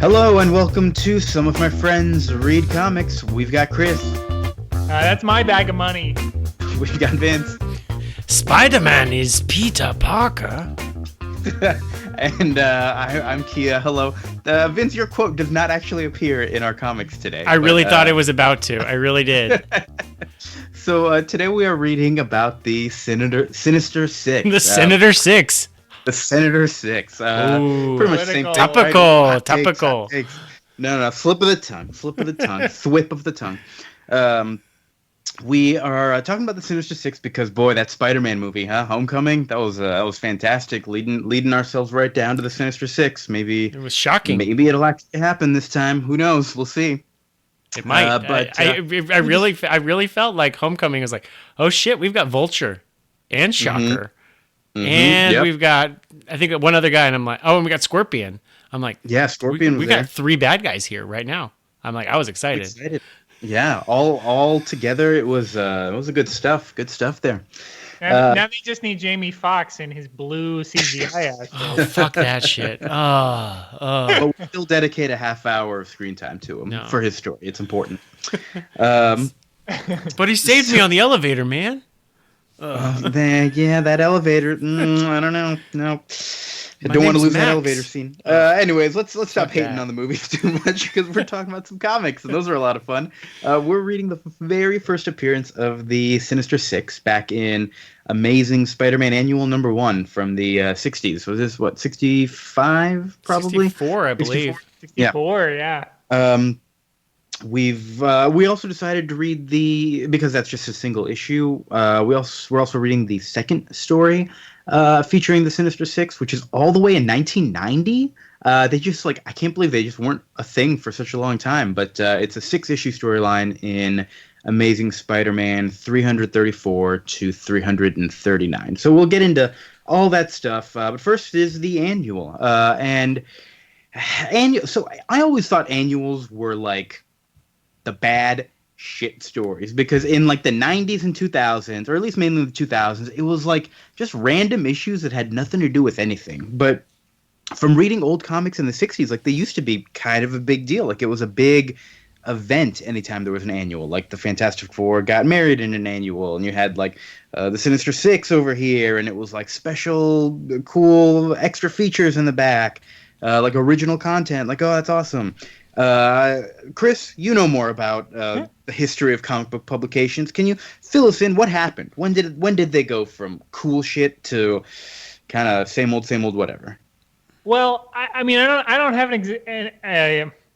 Hello and welcome to Some of My Friends Read Comics. We've got Chris. That's my bag of money. We've got Vince. Spider-Man is Peter Parker. And I'm Kia. Hello. Vince, your quote does not actually appear in our comics today. I really thought it was about to. I really did. So today we are reading about the Sinister Six. The Sinister Six. The Sinister Six. Pretty much the same thing. Topical. Right? Topical. No. Slip of the tongue. Thwip of the tongue. We are talking about the Sinister Six because, boy, that Spider-Man movie, Homecoming, that was fantastic. Leading ourselves right down to the Sinister Six. Maybe it was shocking. Maybe it'll actually happen this time. Who knows? We'll see. It might. But I really felt like Homecoming was like, oh shit, we've got Vulture and Shocker. And we've got, I think, one other guy, and I'm like, oh, and we got Scorpion. I'm like, yeah, Scorpion. We got three bad guys here right now. I'm like, I was excited. Yeah, all together, it was a good stuff. Good stuff there. Now they just need Jamie Foxx in his blue CGI. Oh, fuck that shit. But we'll still dedicate a half hour of screen time to him for his story. It's important. But he saved me on the elevator, man. That elevator. I don't know. No, I don't want to lose that elevator scene. Anyways, let's stop hating on the movies too much because we're talking about some comics, and those are a lot of fun. We're reading the very first appearance of the Sinister Six back in Amazing Spider-Man Annual #1 from the 60s. Was this, 65 probably? 64, I believe. 64, yeah. We also decided to read because that's just a single issue. We're also reading the second story featuring the Sinister Six, which is all the way in 1990. They just I can't believe they just weren't a thing for such a long time. But it's a 6-issue storyline in Amazing Spider-Man 334 to 339. So we'll get into all that stuff. But first is the annual. So I always thought annuals were like the bad shit stories, because in the 90s and 2000s, or at least mainly the 2000s, it was just random issues that had nothing to do with anything. But from reading old comics in the 60s, they used to be kind of a big deal. It was a big event anytime there was an annual. The Fantastic Four got married in an annual, and you had the Sinister Six over here, and it was special cool extra features in the back, original content. Oh, that's awesome. Chris, you know more about the history of comic book publications. Can you fill us in? What happened? When did they go from cool shit to kind of same old whatever? Well, I don't have an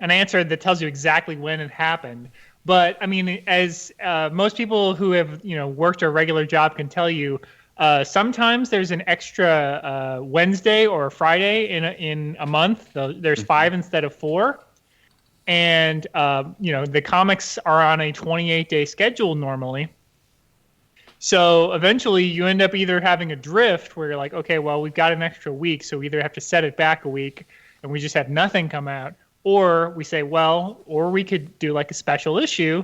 answer that tells you exactly when it happened. But I mean, as most people who have worked a regular job can tell you, sometimes there's an extra Wednesday or a Friday in a month. There's 5 instead of 4. And, the comics are on a 28-day schedule normally. So eventually you end up either having a drift where you're like, okay, well, we've got an extra week, so we either have to set it back a week and we just have nothing come out. Or we say, or we could do a special issue.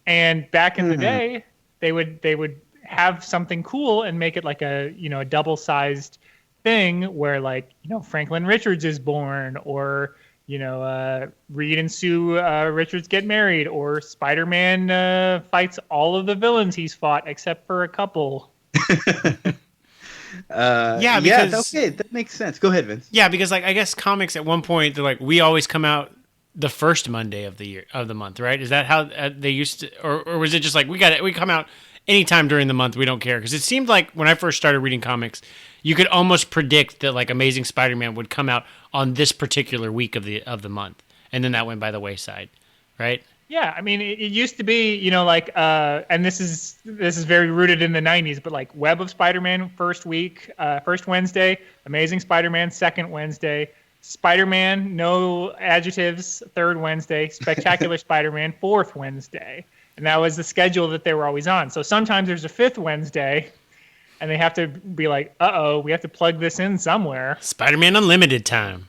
And back in the day, they would have something cool and make it a double-sized thing where Franklin Richards is born, or Reed and Sue Richards get married, or Spider-Man fights all of the villains he's fought except for a couple. That makes sense. Go ahead, Vince. Yeah, because I guess comics at one point they're we always come out the first Monday of the month, right? Is that how they used to, or was it just we come out anytime during the month, we don't care? Because it seemed like when I first started reading comics, you could almost predict that Amazing Spider-Man would come out on this particular week of the month, and then that went by the wayside, right? Yeah, I mean, it used to be, and this is very rooted in the 90s, but Web of Spider-Man first Wednesday, Amazing Spider-Man second Wednesday, Spider-Man, no adjectives, third Wednesday, Spectacular Spider-Man fourth Wednesday. And that was the schedule that they were always on. So sometimes there's a fifth Wednesday, and they have to be we have to plug this in somewhere. Spider-Man Unlimited time.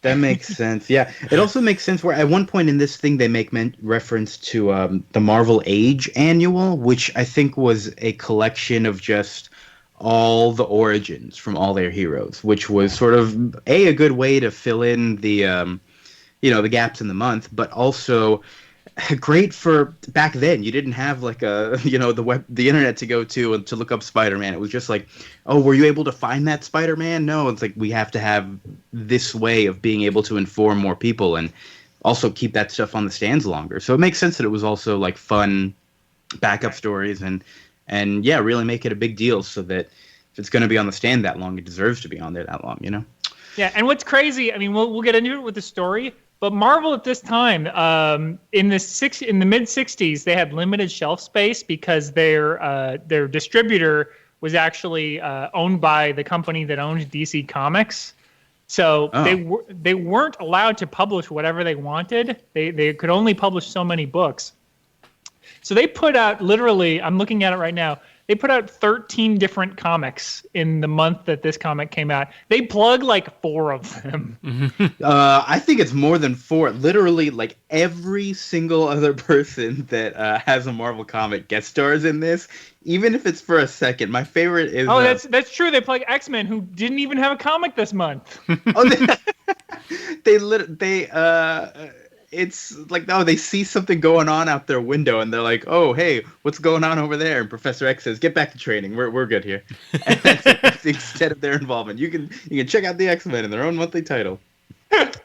That makes sense. Yeah. It also makes sense where at one point in this thing they make reference to the Marvel Age Annual, which I think was a collection of just all the origins from all their heroes, which was sort of a good way to fill in the the gaps in the month, but also great for back then. You didn't have like the internet to go to and to look up Spider-Man. It was just like, oh, were you able to find that Spider-Man? No, it's like we have to have this way of being able to inform more people and also keep that stuff on the stands longer. So it makes sense that it was also like fun backup stories and yeah, really make it a big deal so that if it's going to be on the stand that long, it deserves to be on there that long, Yeah, and what's crazy, I mean, we'll get into it with the story, but Marvel at this time, in the mid '60s, they had limited shelf space because their distributor was actually owned by the company that owns DC Comics. So they weren't allowed to publish whatever they wanted. They could only publish so many books. So they put out literally, I'm looking at it right now, they put out 13 different comics in the month that this comic came out. They plug like 4 of them. I think it's more than 4. Literally, like every single other person that has a Marvel comic guest stars in this, even if it's for a second. My favorite is... Oh, that's true. They plug X-Men, who didn't even have a comic this month. It's like, they see something going on out their window, and they're like, "Oh, hey, what's going on over there?" And Professor X says, "Get back to training. We're good here." And that's the extent of their involvement. You can check out the X-Men in their own monthly title. But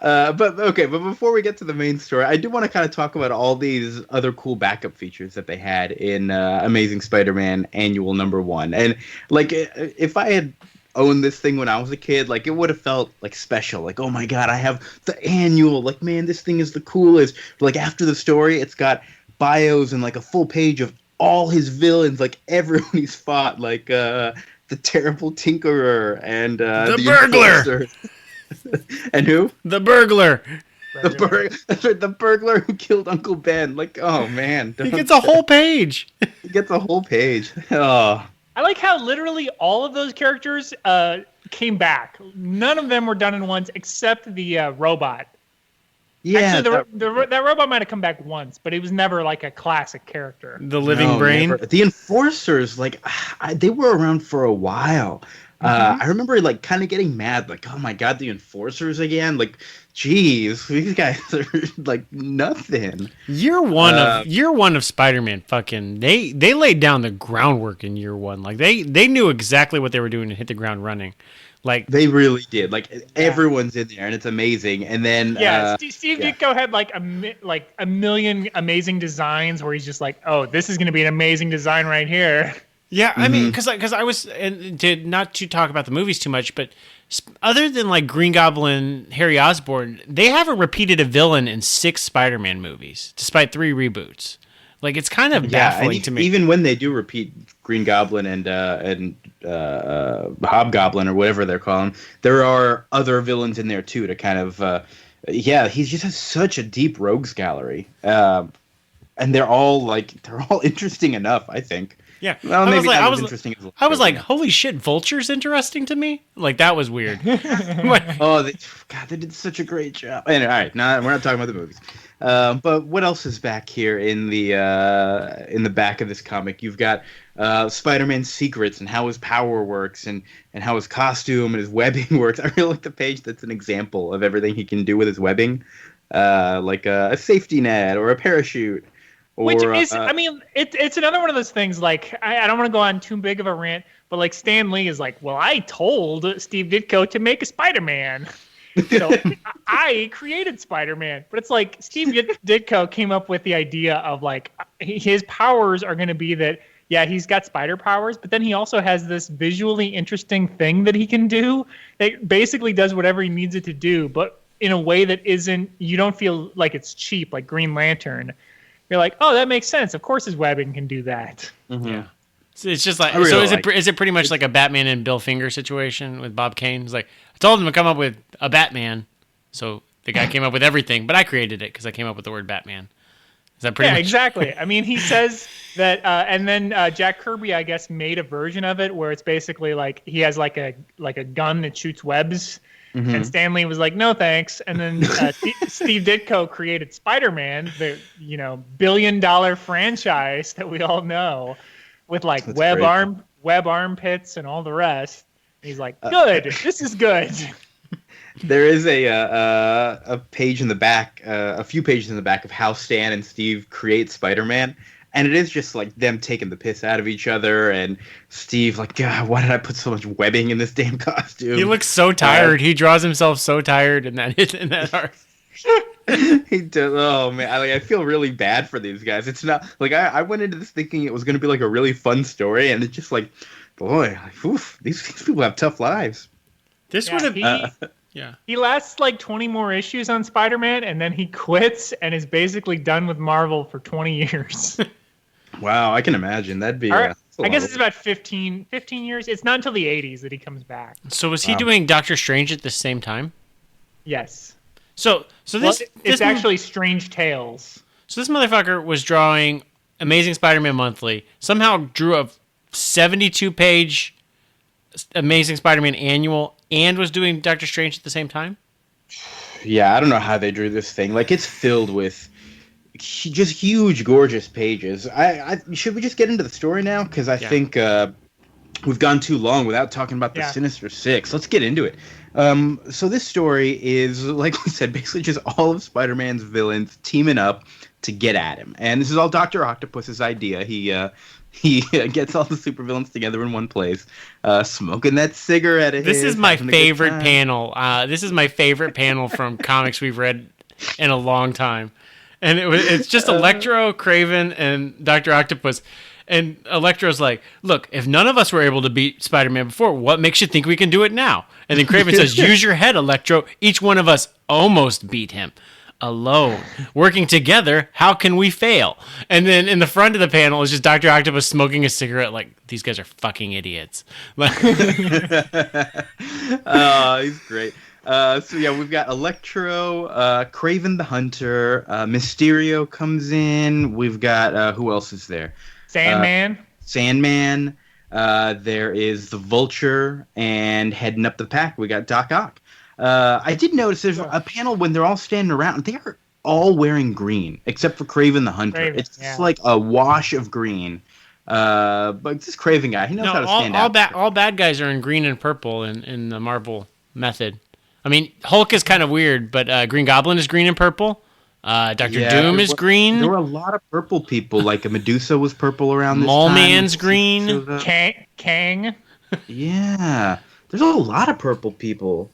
before we get to the main story, I do want to kind of talk about all these other cool backup features that they had in Amazing Spider-Man Annual #1. And like, if I had owned this thing when I was a kid, like it would have felt like special, like, oh my god, I have the annual, like, man, this thing is the coolest. But, like, after the story, it's got bios and like a full page of all his villains, like everyone he's fought, like the terrible Tinkerer and the burglar and who the burglar the burglar who killed Uncle Ben. Like, oh man, he gets a whole page. He gets a whole page. Oh, I like how literally all of those characters came back. None of them were done in once except the robot. Yeah, actually, that robot might have come back once, but he was never like a classic character. The living brain. Never. The Enforcers, like, they were around for a while. I remember like kind of getting mad, like, oh my god, the Enforcers again. Like, geez, these guys are like nothing. Year one of Spider-Man, fucking they laid down the groundwork in year 1. Like they knew exactly what they were doing and hit the ground running. Like they really did. Like everyone's in there and it's amazing. And then Steve Ditko had like a million amazing designs where he's just like, oh, this is going to be an amazing design right here. Yeah, I mean, because I was, and not to talk about the movies too much, but other than like Green Goblin, Harry Osborn, they haven't repeated a villain in 6 Spider-Man movies, despite 3 reboots. Like, it's kind of baffling to me. Even when they do repeat Green Goblin and Hobgoblin or whatever they're calling, there are other villains in there too to kind of, he just has such a deep rogues gallery, and they're all interesting enough, I think. Yeah, well, maybe not as interesting as I was like, holy shit, Vulture's interesting to me? Like, that was weird. Oh, they did such a great job. Anyway, all right, we're not talking about the movies. But what else is back here in the back of this comic? You've got Spider-Man's secrets and how his power works and how his costume and his webbing works. I really like the page that's an example of everything he can do with his webbing, like a safety net or a parachute. Which is, I mean, it's another one of those things, like, I don't want to go on too big of a rant, but, like, Stan Lee is like, well, I told Steve Ditko to make a Spider-Man. So I created Spider-Man. But it's like, Steve Ditko came up with the idea of, like, his powers are going to be that, yeah, he's got spider powers, but then he also has this visually interesting thing that he can do that basically does whatever he needs it to do, but in a way that isn't, you don't feel like it's cheap, like Green Lantern. You're like, oh, that makes sense. Of course his webbing can do that. Mm-hmm. Yeah. So it's just like, is it pretty much like a Batman and Bill Finger situation with Bob Kane? It's like, I told him to come up with a Batman. So the guy came up with everything, but I created it because I came up with the word Batman. Is that pretty much? Exactly. I mean, he says that, and then Jack Kirby, I guess, made a version of it where it's basically like he has like a gun that shoots webs. Mm-hmm. And Stan Lee was like, no, thanks. And then Steve Ditko created Spider-Man, the billion-dollar franchise that we all know, with like web armpits and all the rest. And he's like, good, this is good. There is a page in the back, a few pages in the back of how Stan and Steve create Spider-Man, and it is just like them taking the piss out of each other, and Steve like, God, why did I put so much webbing in this damn costume? He looks so tired. He draws himself so tired in that art. He does. Oh man, I feel really bad for these guys. It's not like I went into this thinking it was going to be like a really fun story, and it's just like, boy, like, oof, these people have tough lives. This would have. Yeah. He lasts like 20 more issues on Spider-Man, and then he quits and is basically done with Marvel for 20 years. Wow, I can imagine. That'd be. I guess it's about 15 years. It's not until the 80s that he comes back. So was he doing Doctor Strange at the same time? Yes. So it's actually Strange Tales. So this motherfucker was drawing Amazing Spider-Man Monthly. Somehow drew a 72-page Amazing Spider-Man annual and was doing Doctor Strange at the same time? Yeah, I don't know how they drew this thing. Like, it's filled with just huge, gorgeous pages. Should we just get into the story now? Because I think we've gone too long without talking about the Sinister Six. Let's get into it. So this story is, like we said, basically just all of Spider-Man's villains teaming up to get at him. And this is all Dr. Octopus's idea. He gets all the supervillains together in one place, smoking that cigarette. This is my favorite panel. This is my favorite panel from comics we've read in a long time. And it's just Electro, Kraven, and Dr. Octopus. And Electro's like, look, if none of us were able to beat Spider-Man before, what makes you think we can do it now? And then Kraven says, use your head, Electro. Each one of us almost beat him. Alone. Working together, how can we fail? And then in the front of the panel is just Dr. Octopus smoking a cigarette like, these guys are fucking idiots. Oh, he's great. So yeah, we've got Electro, Kraven the Hunter, Mysterio comes in. We've got, who else is there? Sandman. There is the Vulture, and heading up the pack, we got Doc Ock. I did notice there's a panel when they're all standing around. They are all wearing green, except for Kraven the Hunter. It's just like a wash of green. But this Kraven guy, he knows how to stand out. All bad guys are in green and purple in the Marvel method. I mean, Hulk is kind of weird, but Green Goblin is green and purple. Dr. Doom is green. There were a lot of purple people, like Medusa was purple around this Mole time. Man's green. Kang. Yeah, there's a lot of purple people.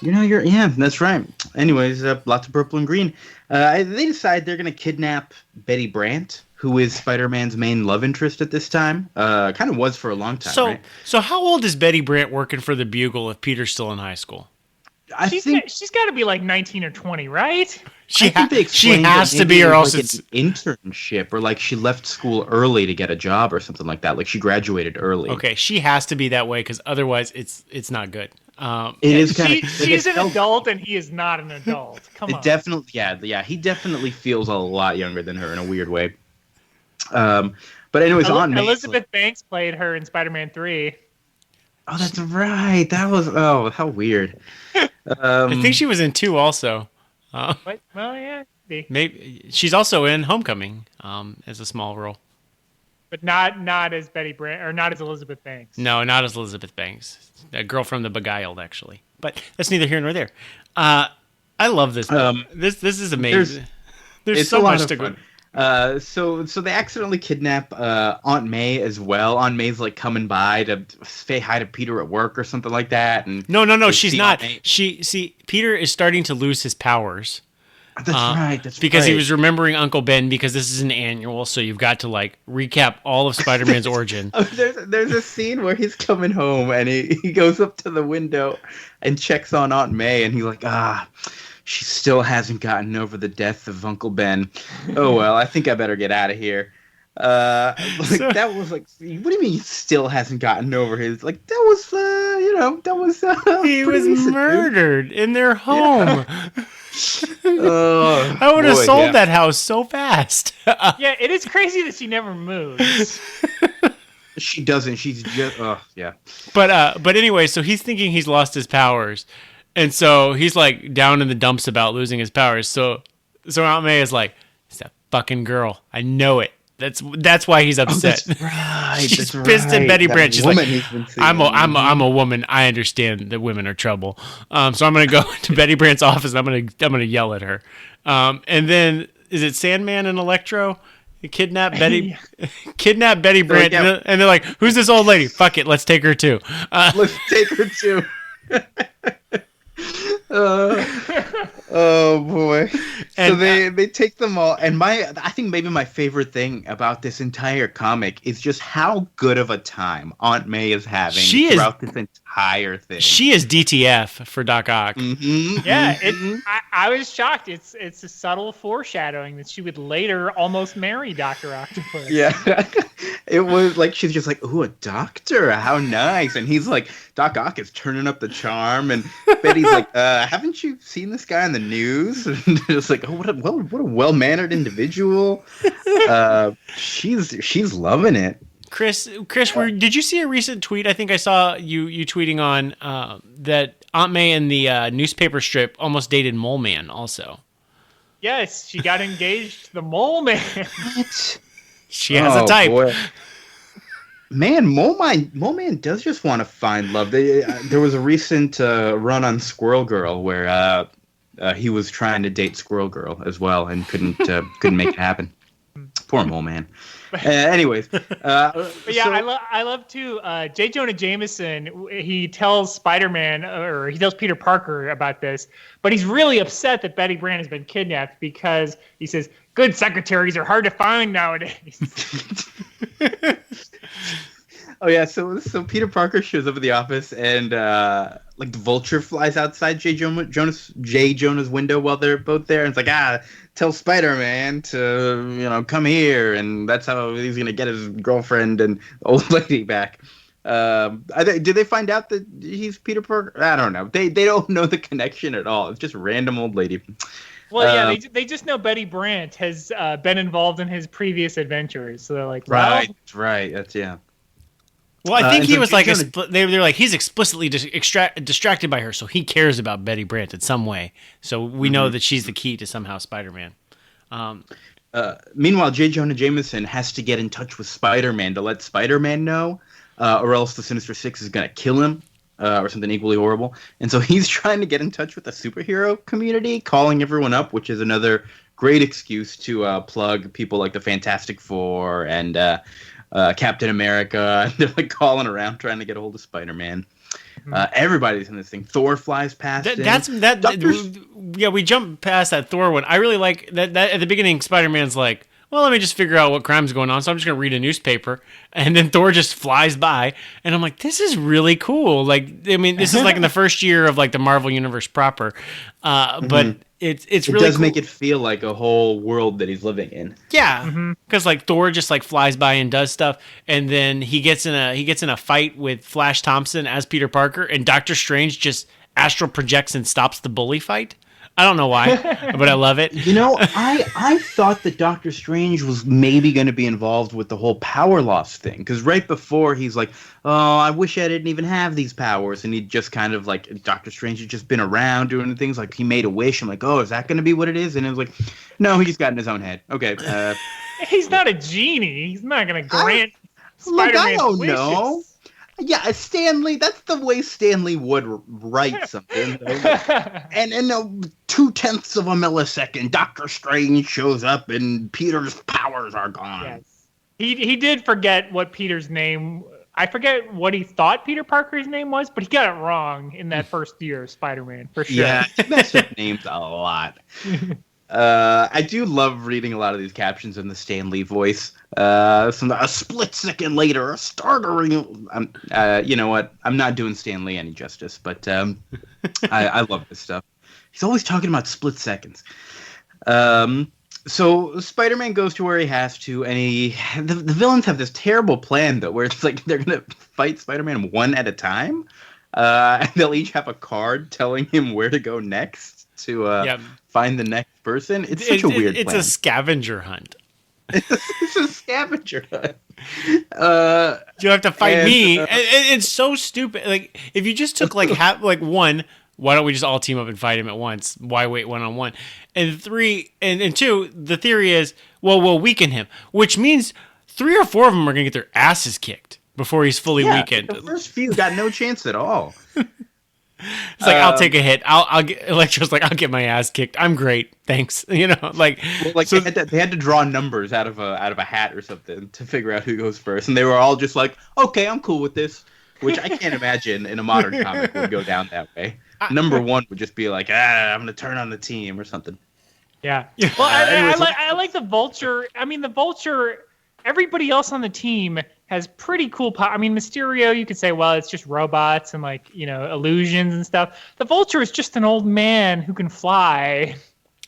That's right. Anyways, lots of purple and green. They decide they're going to kidnap Betty Brant, who is Spider-Man's main love interest at this time. Kind of was for a long time, right? So how old is Betty Brant working for the Bugle if Peter's still in high school? She's got to be like 19 or 20, right? She has to be, or else like it's an internship, or like she left school early to get a job or something like that. Like she graduated early. Okay, she has to be that way because otherwise it's not good. It is kind of. She's an adult and he is not an adult. Come on. Definitely, yeah. He definitely feels a lot younger than her in a weird way. But anyways, Elizabeth Banks played her in Spider-Man 3. Oh, that's right. That was how weird. I think she was in 2 also. Well, yeah, maybe she's also in Homecoming as a small role, but not as Betty Brant or not as Elizabeth Banks. No, not as Elizabeth Banks, a girl from The Beguiled, actually. But that's neither here nor there. I love this. This is amazing. There's so much to go. So they accidentally kidnap Aunt May as well. Aunt May's like coming by to say hi to Peter at work or something like that. And no, she's not. Peter is starting to lose his powers. That's right. Because he was remembering Uncle Ben, because this is an annual, so you've got to like recap all of Spider-Man's origin. There's a scene where he's coming home and he goes up to the window and checks on Aunt May, and he's like, she still hasn't gotten over the death of Uncle Ben. Oh, well, I think I better get out of here. That was like, what do you mean he still hasn't gotten over his, like, that was, that was, he was recent, murdered in their home. Yeah. I would have sold that house so fast. Yeah, it is crazy that she never moves. She doesn't. She's just, yeah. But anyway, so he's thinking he's lost his powers. And so he's like down in the dumps about losing his powers. So Aunt May is like, it's that fucking girl. I know it. That's why he's upset. That's right. She's pissed at Betty Brant. She's like, I'm a woman. I understand that women are trouble. So I'm gonna go to Betty Brant's office. And I'm gonna yell at her. And then is it Sandman and Electro? Kidnap Betty Brant, and they're like, "Who's this old lady? Fuck it, let's take her too." Let's take her too. Oh boy! So they take them all, and I think maybe my favorite thing about this entire comic is just how good of a time Aunt May is having throughout this entire thing. She is DTF for Doc Ock. Mm-hmm, yeah, mm-hmm. I was shocked. It's a subtle foreshadowing that she would later almost marry Dr. Octopus. Yeah, it was like she's just like, "Ooh, a doctor, how nice!" And he's like, "Doc Ock is turning up the charm," and Betty's like, "Haven't you seen this guy on the news?" And it's like, "Oh, what a well-mannered individual." She's loving it. Chris, did you see a recent tweet? I think I saw you tweeting on that Aunt May in the newspaper strip almost dated Mole Man also. Yes, she got engaged to the Mole Man. What? She has a type. Boy. Man, Mole Man does just want to find love. There was a recent run on Squirrel Girl where he was trying to date Squirrel Girl as well and couldn't make it happen. Poor Mole Man. Anyways, but yeah, I love too. J. Jonah Jameson, he tells Spider-Man, or he tells Peter Parker about this, but he's really upset that Betty Brant has been kidnapped because he says good secretaries are hard to find nowadays. Oh yeah, so Peter Parker shows up at the office and like the Vulture flies outside J. Jonah's window while they're both there, and it's like tell Spider-Man to come here, and that's how he's gonna get his girlfriend and old lady back. Did they find out that he's Peter Parker? I don't know. They don't know the connection at all. It's just random old lady. Well, yeah, they just know Betty Brant has been involved in his previous adventures, so they're like, right, that's Well, I think he was like they were like he's explicitly distracted by her, so he cares about Betty Brant in some way. So we know that she's the key to somehow Spider-Man. Meanwhile, J. Jonah Jameson has to get in touch with Spider-Man to let Spider-Man know, or else the Sinister Six is gonna kill him, or something equally horrible. And so he's trying to get in touch with the superhero community, calling everyone up, which is another great excuse to plug people like the Fantastic Four and Captain America. They're like calling around trying to get a hold of Spider-Man. Everybody's in this thing. Thor flies past. Yeah, we jumped past that Thor one. I really like that at the beginning. Spider-Man's like, well, let me just figure out what crime's going on. So I'm just gonna read a newspaper, and then Thor just flies by, and I'm like, this is really cool. Like, I mean, this is like in the first year of like the Marvel Universe proper, but it really does make it feel like a whole world that he's living in. Yeah, because like Thor just like flies by and does stuff, and then he gets in a fight with Flash Thompson as Peter Parker, and Doctor Strange just astral projects and stops the bully fight. I don't know why, but I love it. I thought that Doctor Strange was maybe going to be involved with the whole power loss thing, because right before he's like, oh, I wish I didn't even have these powers, and he just kind of like, Doctor Strange had just been around doing things, like he made a wish. I'm like, oh, is that going to be what it is? And it was like, no, he just got in his own head. Okay. He's not a genie. He's not going to grant Spider-Man's wishes. Know. Yeah, Stanley, that's the way Stanley would write something. And in 0.2 of a millisecond, Doctor Strange shows up and Peter's powers are gone. Yes. He did forget what Peter's name... I forget what he thought Peter Parker's name was, but he got it wrong in that first year of Spider-Man, for sure. Yeah, he messed up names a lot. I do love reading a lot of these captions in the Stan Lee voice. A split second later, a startling. You know what? I'm not doing Stan Lee any justice, but I love this stuff. He's always talking about split seconds. So Spider-Man goes to where he has to, and the villains have this terrible plan though, where it's like they're gonna fight Spider-Man one at a time, and they'll each have a card telling him where to go next to find the next person. It's such a weird plan. It's a scavenger hunt. It's a scavenger hunt. You have to fight me. It's so stupid. Like if you just took like one Why don't we just all team up and fight him at once? Why wait one-on-one? And and two, the theory is, well, we'll weaken him, which means 3 or 4 of them are going to get their asses kicked before he's fully weakened. The first few got no chance at all. It's like, I'll take a hit. I'll get, Electro's like, I'll get my ass kicked. I'm great. Thanks. Like, well, like so, they had to draw numbers out of a hat or something to figure out who goes first. And they were all just like, okay, I'm cool with this, which I can't imagine in a modern comic would go down that way. Number 1 would just be like, I'm going to turn on the team or something. Yeah. Well, I like the Vulture. I mean, the Vulture, everybody else on the team has pretty cool power. I mean, Mysterio, you could say, well, it's just robots and illusions and stuff. The Vulture is just an old man who can fly.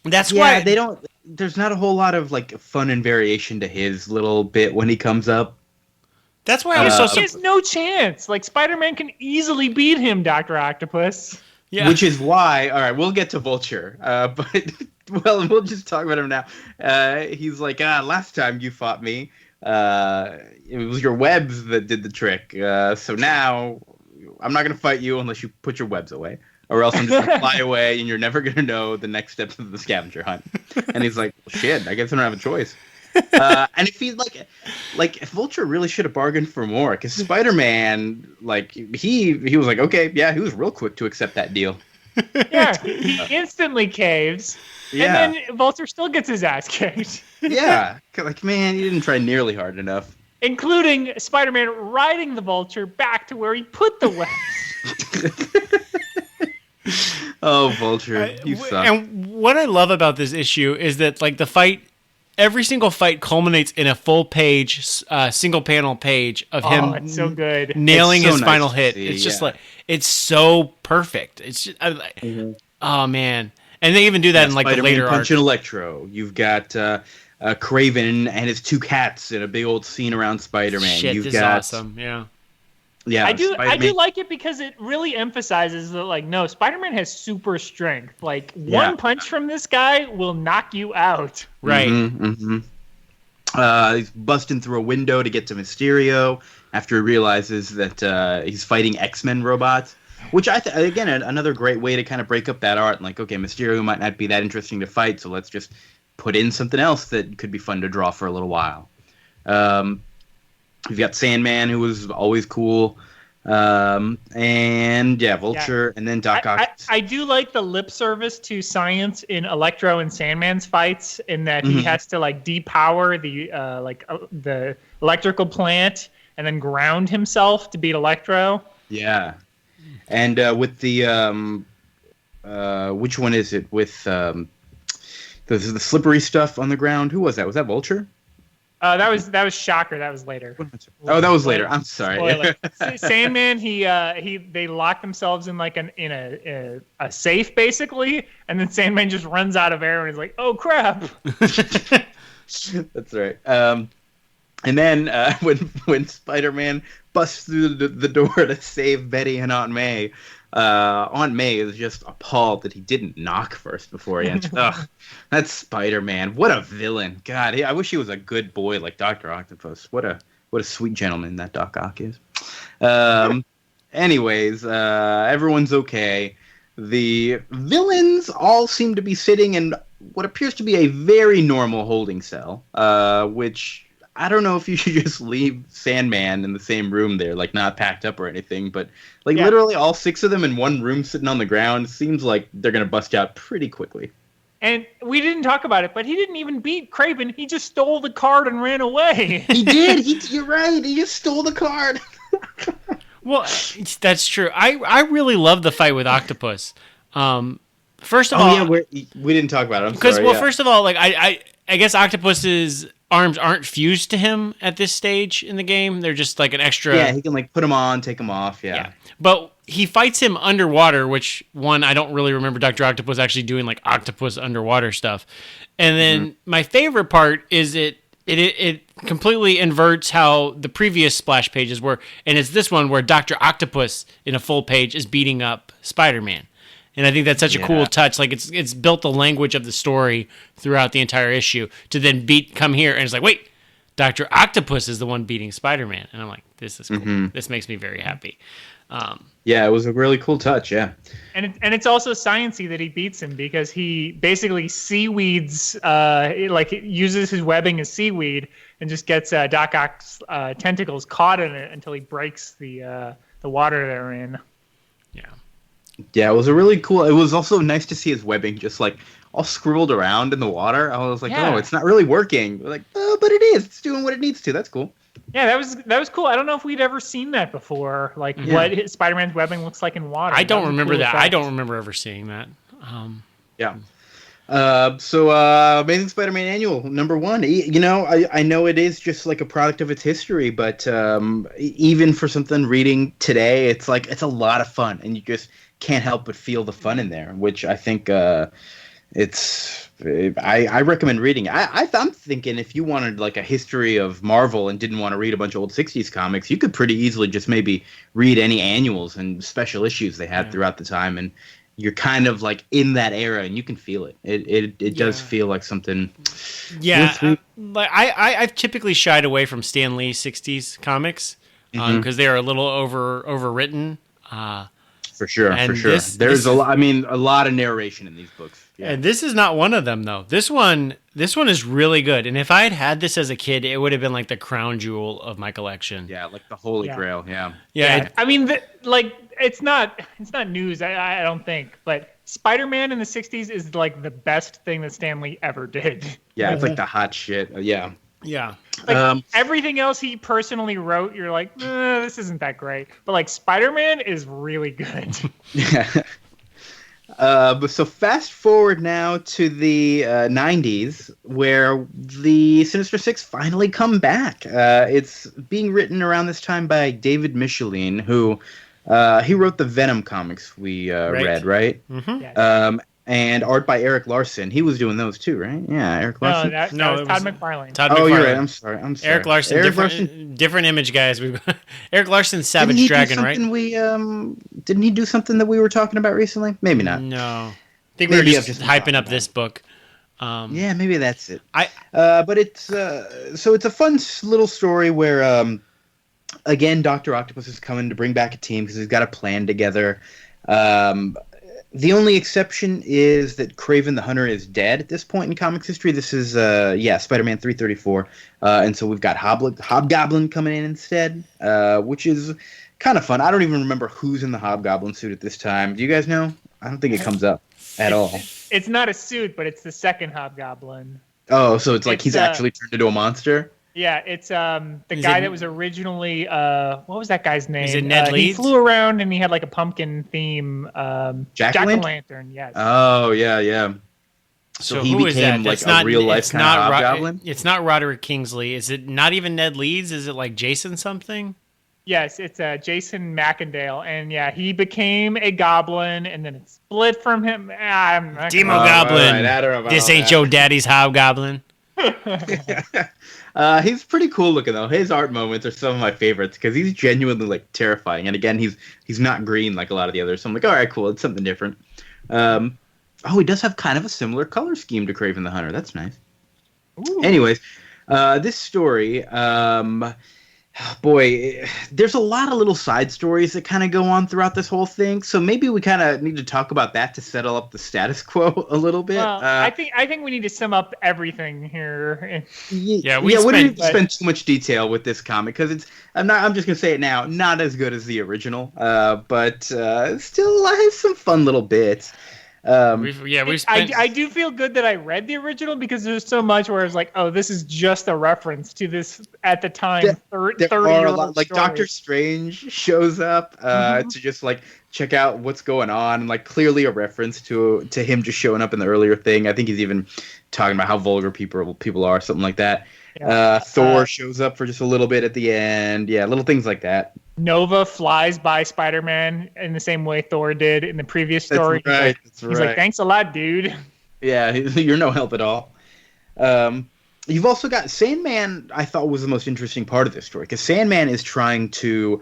That's why they don't. There's not a whole lot of fun and variation to his little bit when he comes up. That's why I was he has no chance. Spider-Man can easily beat him, Dr. Octopus. Yeah. Which is why, all right, we'll get to Vulture, but we'll just talk about him now. He's like, last time you fought me, it was your webs that did the trick. So now I'm not going to fight you unless you put your webs away, or else I'm just going to fly away and you're never going to know the next steps of the scavenger hunt. And he's like, well, shit, I guess I don't have a choice. And if he's if Vulture really should have bargained for more, because Spider-Man, he was like, okay, yeah, he was real quick to accept that deal. Yeah, he instantly caves. Yeah. And then Vulture still gets his ass kicked. Yeah, man, he didn't try nearly hard enough. Including Spider-Man riding the Vulture back to where he put the webs. Oh, Vulture, you suck. And what I love about this issue is that the fight. Every single fight culminates in a full page, single panel page of him it's so good. nailing his nice final hit. See, it's just it's so perfect. It's just, oh man. And they even do that in the later arc. Punch and Electro. You've got Kraven and his 2 cats in a big old scene around Spider-Man. Shit, this is awesome. Yeah. Yeah, I do like it because it really emphasizes that no, Spider-Man has super strength. One punch from this guy will knock you out. Right. He's busting through a window to get to Mysterio after he realizes that he's fighting X-Men robots. Which again, another great way to kind of break up that art. Okay, Mysterio might not be that interesting to fight, so let's just put in something else that could be fun to draw for a little while. We've got Sandman, who was always cool. And Vulture, and then Doc Ock. I do like the lip service to science in Electro and Sandman's fights, in that he has to depower the electrical plant and then ground himself to beat Electro. Yeah. And with the which one is it? With the slippery stuff on the ground. Who was that? Was that Vulture? That was Shocker. That was later. Oh, that was later. I'm sorry. Sandman. They lock themselves in a safe basically, and then Sandman just runs out of air and is like, "Oh crap!" That's right. And then when Spider-Man busts through the door to save Betty and Aunt May. Aunt May is just appalled that he didn't knock first before he entered. Ugh, that's Spider-Man. What a villain! God, I wish he was a good boy like Dr. Octopus. What a sweet gentleman that Doc Ock is. Anyways, everyone's okay. The villains all seem to be sitting in what appears to be a very normal holding cell, which I don't know if you should just leave Sandman in the same room there, not packed up or anything, but literally all 6 of them in one room sitting on the ground seems like they're going to bust out pretty quickly. And we didn't talk about it, but he didn't even beat Kraven. He just stole the card and ran away. He did. You're right. He just stole the card. Well, that's true. I really love the fight with Octopus. First of all, we didn't talk about it. I'm sorry. First of all, I guess Octopus's arms aren't fused to him at this stage in the game. They're just an extra. Yeah, he can put them on, take them off. Yeah. But he fights him underwater, which I don't really remember Dr. Octopus actually doing octopus underwater stuff. And then my favorite part is it completely inverts how the previous splash pages were, and it's this one where Dr. Octopus in a full page is beating up Spider-Man. And I think that's such a cool touch. It's built the language of the story throughout the entire issue to then come here and it's wait, Dr. Octopus is the one beating Spider-Man. And I'm like, this is cool. This makes me very happy. Yeah, it was a really cool touch. Yeah. And it's also sciencey that he beats him because he basically seaweeds, like uses his webbing as seaweed and just gets Doc Ock's tentacles caught in it until he breaks the water they're in. Yeah. Yeah, it was a really cool. It was also nice to see his webbing just like all scribbled around in the water. I was like, Yeah. oh, it's not really working. We're like, oh, but it is. It's doing what it needs to. That's cool. Yeah, that was cool. I don't know if we'd ever seen that before, like what Spider-Man's webbing looks like in water. I don't remember cool that. effect. I don't remember ever seeing that. Yeah. So Amazing Spider-Man Annual #1. You know, I know it is just like a product of its history, but even for something reading today, it's like it's a lot of fun, and you just can't help but feel the fun in there, which I think I recommend reading. I'm thinking if you wanted like a history of Marvel and didn't want to read a bunch of old 60s comics, you could pretty easily just maybe read any annuals and special issues they had throughout the time, and you're kind of like in that era and you can feel it. It does feel like something. Yeah, like I've typically shied away from Stan Lee 60s comics because they are a little overwritten. For sure. There's a lot. I mean, a lot of narration in these books. Yeah. And this is not one of them, though. This one is really good. And if I had had this as a kid, it would have been like the crown jewel of my collection. Yeah, like the holy grail. Yeah. Yeah. I mean, like it's not news. I don't think, but Spider-Man in the '60s is like the best thing that Stan Lee ever did. Yeah, it's like the hot shit. Yeah. Yeah. Like, everything else he personally wrote, you're like, this isn't that great. But like Spider-Man is really good. Yeah. But so fast forward now to the 90s, where the Sinister Six finally come back. It's being written around this time by David Michelin, who he wrote the Venom comics we read, right? Mm-hmm. Yeah. And art by Eric Larson. He was doing those too, right? Yeah, Eric Larson. No, that was Todd McFarlane. Oh, you're right. I'm sorry. Eric Larson, different image, guys. Eric Larson's Savage Dragon, right? Didn't he do something that we were talking about recently? Maybe not. No. I think we were just hyping up this book. Yeah, maybe that's it. But it's so it's a fun little story where again, Dr. Octopus is coming to bring back a team because he's got a plan together. The only exception is that Kraven the Hunter is dead at this point in comics history. This is, Spider-Man 334. And so we've got Hobgoblin coming in instead, which is kind of fun. I don't even remember who's in the Hobgoblin suit at this time. Do you guys know? I don't think it comes up at all. It's not a suit, but it's the second Hobgoblin. Oh, so it's like he's actually turned into a monster? Yeah, it's the guy that was originally what was that guy's name? Is it Ned Leeds? He flew around and he had like a pumpkin theme. Jack-o'-lantern, yes. Oh yeah. So he who is became that? like a real life kind of Hobgoblin. It's not Roderick Kingsley. Is it not even Ned Leeds? Is it like Jason something? Yes, it's Jason Macendale, and yeah, he became a goblin, and then it split from him. Demo Goblin. Right, this ain't your daddy's Hobgoblin. He's pretty cool looking though. His art moments are some of my favorites because he's genuinely like terrifying. And again, he's not green like a lot of the others. So I'm like, all right, cool. It's something different. He does have kind of a similar color scheme to Kraven the Hunter. That's nice. Ooh. Anyways, this story, boy, there's a lot of little side stories that kind of go on throughout this whole thing. So maybe we kind of need to talk about that to settle up the status quo a little bit. Well, I think we need to sum up everything here. We didn't spend too much detail with this comic because I'm just gonna say it now, not as good as the original, but still has some fun little bits. I do feel good that I read the original because there's so much where it's like, oh, this is just a reference to this at the time 30-year-old like Doctor Strange shows up to just like check out what's going on, and like clearly a reference to him just showing up in the earlier thing. I think he's even talking about how vulgar people are, something like that. Yeah. Thor shows up for just a little bit at the end. Yeah, little things like that. Nova flies by Spider-Man in the same way Thor did in the previous story. That's He's like, thanks a lot, dude. Yeah, you're no help at all. You've also got Sandman. I thought was the most interesting part of this story because Sandman is trying to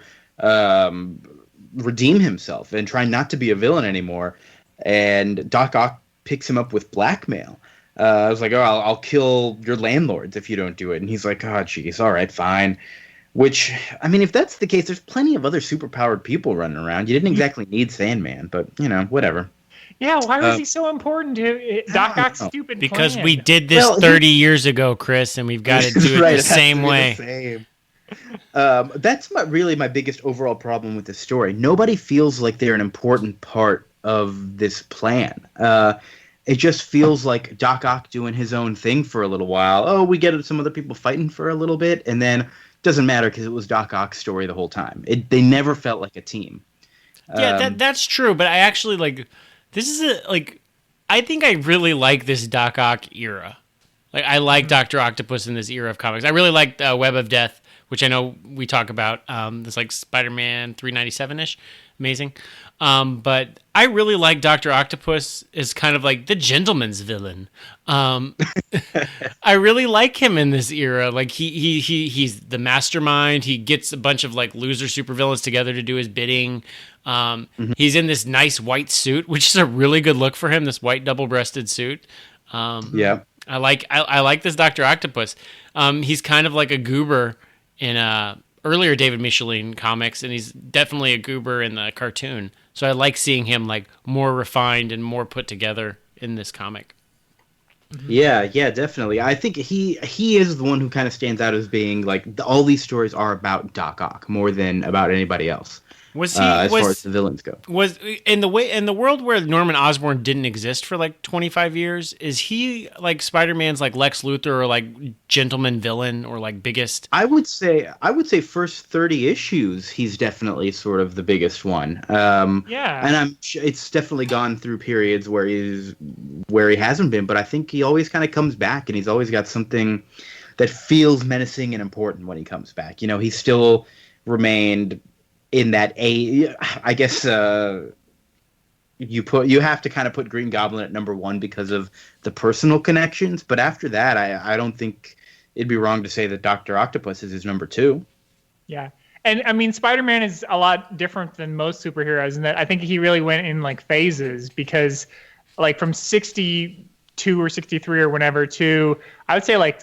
redeem himself and trying not to be a villain anymore. And Doc Ock picks him up with blackmail. I was like, oh, I'll kill your landlords if you don't do it. And he's like, oh, geez, all right, fine. Which, I mean, if that's the case, there's plenty of other superpowered people running around. You didn't exactly need Sandman, but, whatever. Yeah, why was he so important to Doc Ock's stupid because plan? we did this 30 years ago, Chris, and we've got to do it the same way. That's really my biggest overall problem with this story. Nobody feels like they're an important part of this plan. It just feels like Doc Ock doing his own thing for a little while. Oh, we get some other people fighting for a little bit, and then doesn't matter because it was Doc Ock's story the whole time. They never felt like a team. Yeah, that's true. But I actually I think I really like this Doc Ock era. Like, I like Dr. Octopus in this era of comics. I really like Web of Death, which I know we talk about. This like Spider-Man 397-ish. Amazing. But I really like Dr. Octopus as kind of like the gentleman's villain. I really like him in this era. Like he's the mastermind. He gets a bunch of like loser supervillains together to do his bidding. He's in this nice white suit, which is a really good look for him. This white double-breasted suit. Yeah, I like this Dr. Octopus. He's kind of like a goober in earlier David Michelin comics, and he's definitely a goober in the cartoon. So I like seeing him like more refined and more put together in this comic. Yeah, definitely. I think he is the one who kind of stands out as being like all these stories are about Doc Ock more than about anybody else. As far as the villains go, was in the world where Norman Osborn didn't exist for like 25 years? Is he like Spider-Man's like Lex Luthor or like gentleman villain or like biggest? I would say first 30 issues he's definitely sort of the biggest one. Yeah, and it's definitely gone through periods where he hasn't been, but I think he always kind of comes back, and he's always got something that feels menacing and important when he comes back. He still remained in that I guess you have to kind of put Green Goblin at number one because of the personal connections, but after that I don't think it'd be wrong to say that Dr. Octopus is his number two. Yeah. And I mean, Spider-Man is a lot different than most superheroes in that I think he really went in like phases, because like from 62 or 63 or whenever to, I would say like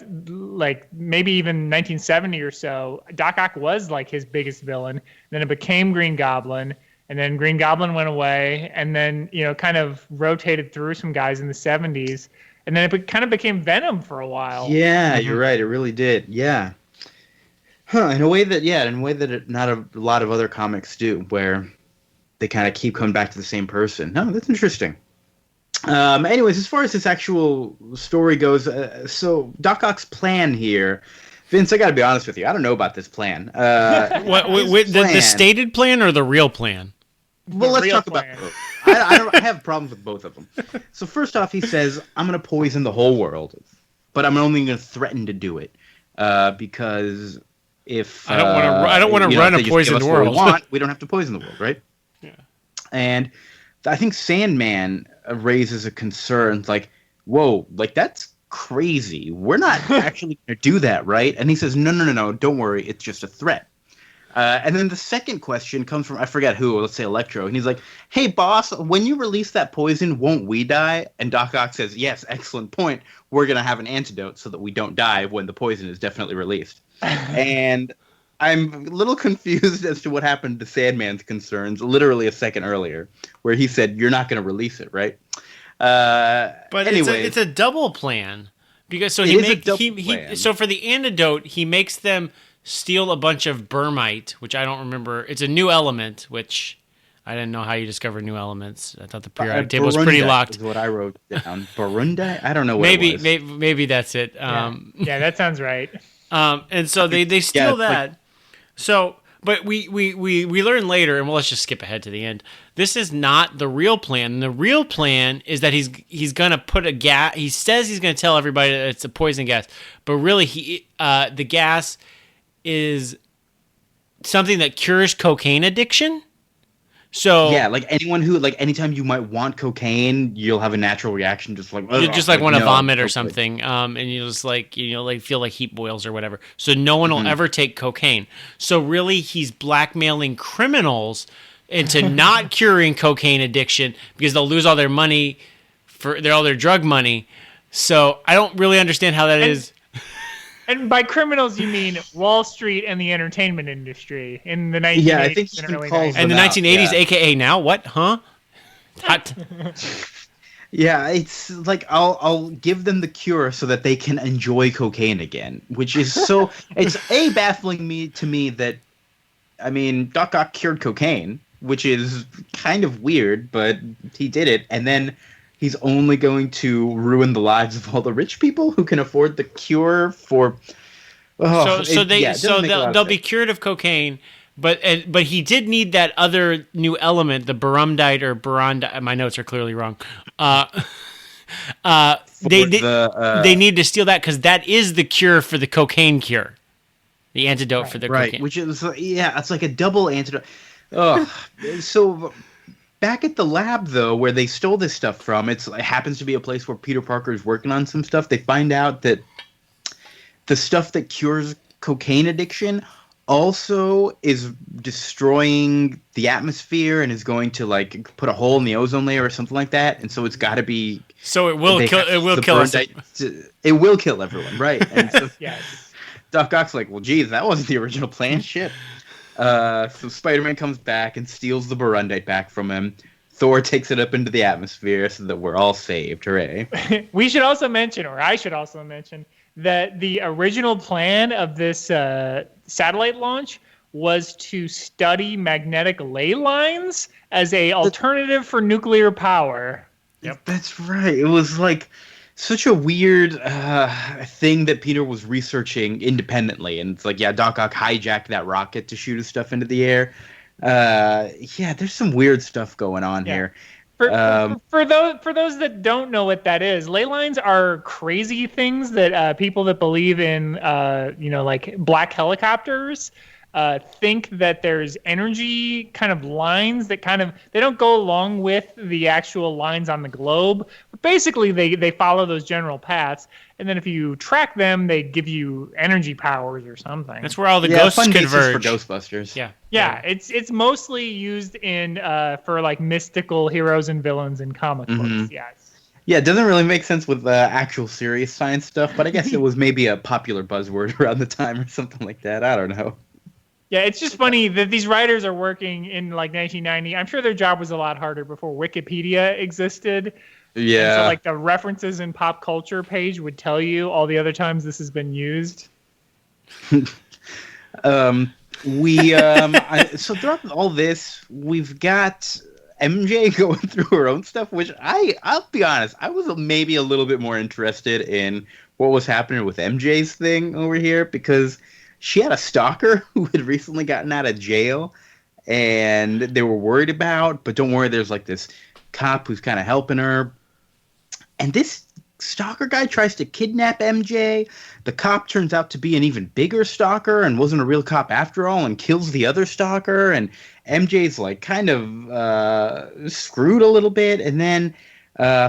maybe even 1970 or so, Doc Ock was like his biggest villain. Then it became Green Goblin, and then Green Goblin went away, and then kind of rotated through some guys in the 70s, and then it kind of became Venom for a while. Yeah, You're right. It really did. Yeah. In a way that not a lot of other comics do, where they kind of keep coming back to the same person. No, that's interesting. Anyways, as far as this actual story goes, so Doc Ock's plan here, Vince, I got to be honest with you, I don't know about this plan. The stated plan or the real plan? Well, let's talk about both. I have problems with both of them. So first off, he says, I'm going to poison the whole world, but I'm only going to threaten to do it because if I don't want to run a poisoned world. We don't have to poison the world, right? Yeah. And I think Sandman raises a concern, like, whoa, like that's crazy. We're not actually going to do that, right? And he says, no, don't worry, it's just a threat. And then the second question comes from, I forget who, let's say Electro, and he's like, hey, boss, when you release that poison, won't we die? And Doc Ock says, yes, excellent point. We're going to have an antidote so that we don't die when the poison is definitely released. And I'm a little confused as to what happened to Sandman's concerns literally a second earlier, where he said, you're not going to release it, right? But anyway, it's a double plan, because so so for the antidote, he makes them steal a bunch of Bermite, which I don't remember. It's a new element, which I didn't know how you discover new elements. I thought the periodic table was pretty locked. Is what I wrote down. Burundi? I don't know what it was. Maybe that's it. Yeah, that sounds right. And so they steal that. Like, so, but we learn later, and let's just skip ahead to the end. This is not the real plan. The real plan is that he's gonna put a gas. He says he's gonna tell everybody that it's a poison gas, but really the gas is something that cures cocaine addiction. So yeah, like anyone who anytime you might want cocaine, you'll have a natural reaction, just like want to vomit or something, and you just feel like heat boils or whatever. So no one will ever take cocaine. So really, he's blackmailing criminals into not curing cocaine addiction because they'll lose all their money all their drug money. So I don't really understand how that is. And by criminals, you mean Wall Street and the entertainment industry in the 1980s Yeah, I think he and even early calls 90s. And the them out, 1980s, yeah. aka now, what? Huh? Hot. Yeah, it's like I'll give them the cure so that they can enjoy cocaine again, which is so it's baffling to me that I mean Doc Ock cured cocaine, which is kind of weird, but he did it, and then he's only going to ruin the lives of all the rich people who can afford the cure for. Oh, They'll be cured of cocaine, but he did need that other new element, the barumdite or barondite. My notes are clearly wrong. They need to steal that because that is the cure for the cocaine cure, the antidote for the cocaine. Which is it's like a double antidote. Oh, so back at the lab though, where they stole this stuff from, it happens to be a place where Peter Parker is working on some stuff. They find out that the stuff that cures cocaine addiction also is destroying the atmosphere and is going to like put a hole in the ozone layer or something like that. And so it's got to be. So it will kill. It will kill us. It will kill everyone, right? And so Yes. Doc Ock's like, well, geez, that wasn't the original plan. Shit. So Spider-Man comes back and steals the barundite back from him. Thor takes it up into the atmosphere so that we're all saved. Hooray! We should also mention, or I should also mention, that the original plan of this satellite launch was to study magnetic ley lines as a alternative for nuclear power. Yep. That's right. It was like such a weird thing that Peter was researching independently. And it's like, yeah, Doc Ock hijacked that rocket to shoot his stuff into the air. There's some weird stuff going on here. For those that don't know what that is, ley lines are crazy things that people that believe in, like black helicopters, think that there's energy kind of lines that they don't go along with the actual lines on the globe. But basically, they follow those general paths. And then if you track them, they give you energy powers or something. That's where all the ghosts fun converge. For Ghostbusters. Yeah, it's mostly used in for like mystical heroes and villains in comic books. Yes. Yeah, it doesn't really make sense with actual serious science stuff, but I guess it was maybe a popular buzzword around the time or something like that. I don't know. Yeah, it's just funny that these writers are working in like 1990. I'm sure their job was a lot harder before Wikipedia existed. Yeah. And so like the references in pop culture page would tell you all the other times this has been used. So throughout all this, we've got MJ going through her own stuff, which I'll be honest, I was maybe a little bit more interested in what was happening with MJ's thing over here because she had a stalker who had recently gotten out of jail and they were worried about, but don't worry, there's like this cop who's kind of helping her. And this stalker guy tries to kidnap MJ. The cop turns out to be an even bigger stalker and wasn't a real cop after all and kills the other stalker. And MJ's like kind of screwed a little bit. And then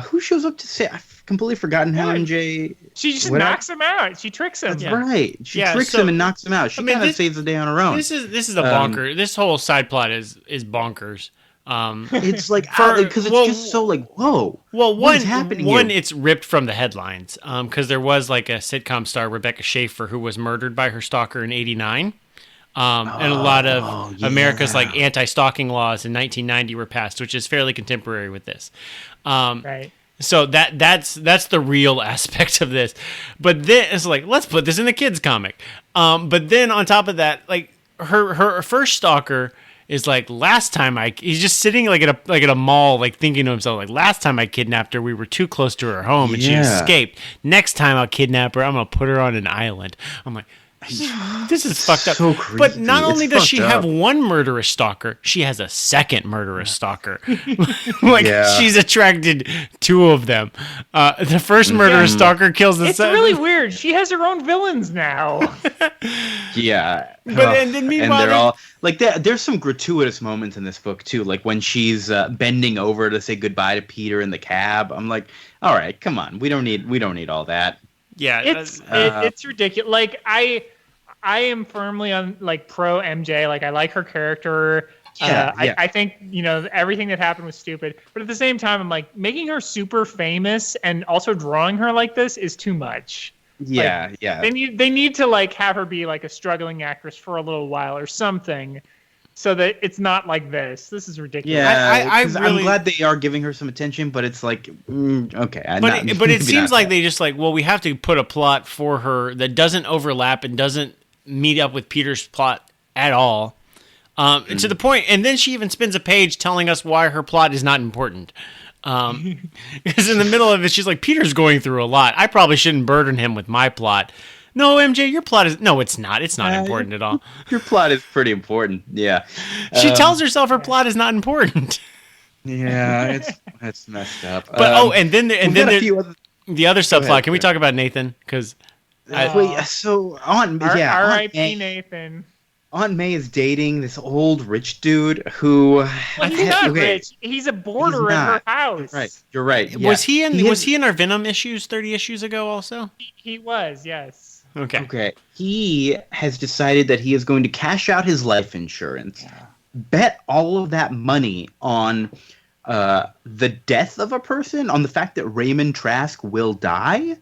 who shows up to say, I've completely forgotten how MJ... She just knocks him out. She tricks him. That's right. She tricks him and knocks him out. She kind of saves the day on her own. This is a bonker. This whole side plot is bonkers. It's like because it's just so like whoa. Well, what is happening here? It's ripped from the headlines because there was like a sitcom star, Rebecca Schaefer, who was murdered by her stalker in '89, and a lot of America's like anti-stalking laws in 1990 were passed, which is fairly contemporary with this. Right. So that's the real aspect of this, but then it's like let's put this in the kids comic. But then on top of that, like her first stalker is like he's just sitting like at a mall, like thinking to himself, like last time I kidnapped her, we were too close to her home and she escaped. Next time I'll kidnap her, I'm gonna put her on an island. I'm like, this is fucked up. So creepy. But not only does she up. have one murderous stalker, she has a second murderous stalker. She's attracted two of them. The first murderous stalker kills the second. It's really weird. She has her own villains now. Yeah. But and meanwhile, and they're all like there's some gratuitous moments in this book too, like when she's bending over to say goodbye to Peter in the cab. I'm like, all right, come on, we don't need all that. Yeah, it's ridiculous. Like I am firmly on like pro MJ. Like I like her character. I think everything that happened was stupid. But at the same time, I'm like making her super famous and also drawing her like this is too much. Yeah, yeah. They need to like have her be like a struggling actress for a little while or something, so that it's not like this. This is ridiculous. Yeah, I 'cause really- I'm glad they are giving her some attention, but it's like, okay. But it seems like they just like, well, we have to put a plot for her that doesn't overlap and doesn't meet up with Peter's plot at all. To the point, and then she even spends a page telling us why her plot is not important. Because in the middle of it, she's like, Peter's going through a lot. I probably shouldn't burden him with my plot. No, MJ, your plot is... No, it's not. It's not important at all. Your plot is pretty important, yeah. She tells herself her plot is not important. Yeah, it's messed up. But, and then the other subplot. ahead, Can we talk about Nathan? Because... wait, so R.I.P. Nathan. Aunt May is dating this old rich dude who... Well, he's not rich. He's a boarder in her house. Right, you're right. Yeah. Was he in our Venom issues 30 issues ago also? He was, yes. Okay. He has decided that he is going to cash out his life insurance, bet all of that money on the death of a person, on the fact that Raymond Trask will die.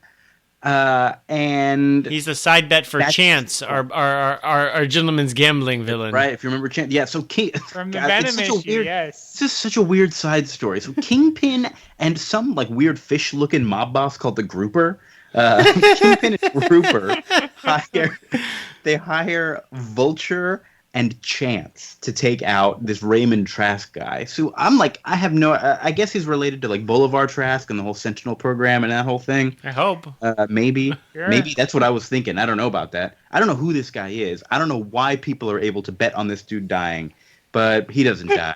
And he's the side bet for Chance, our gentleman's gambling villain. Right, if you remember Chance. Yeah, so from the Venom issue, yes. This is such a weird side story. So Kingpin and some like weird fish-looking mob boss called the Grouper. Kingpin and Grouper hire Vulture and Chance to take out this Raymond Trask guy. So I'm like, I guess he's related to like Boulevard Trask and the whole Sentinel program and that whole thing. I hope. Maybe. Sure. Maybe that's what I was thinking. I don't know about that. I don't know who this guy is. I don't know why people are able to bet on this dude dying, but he doesn't die.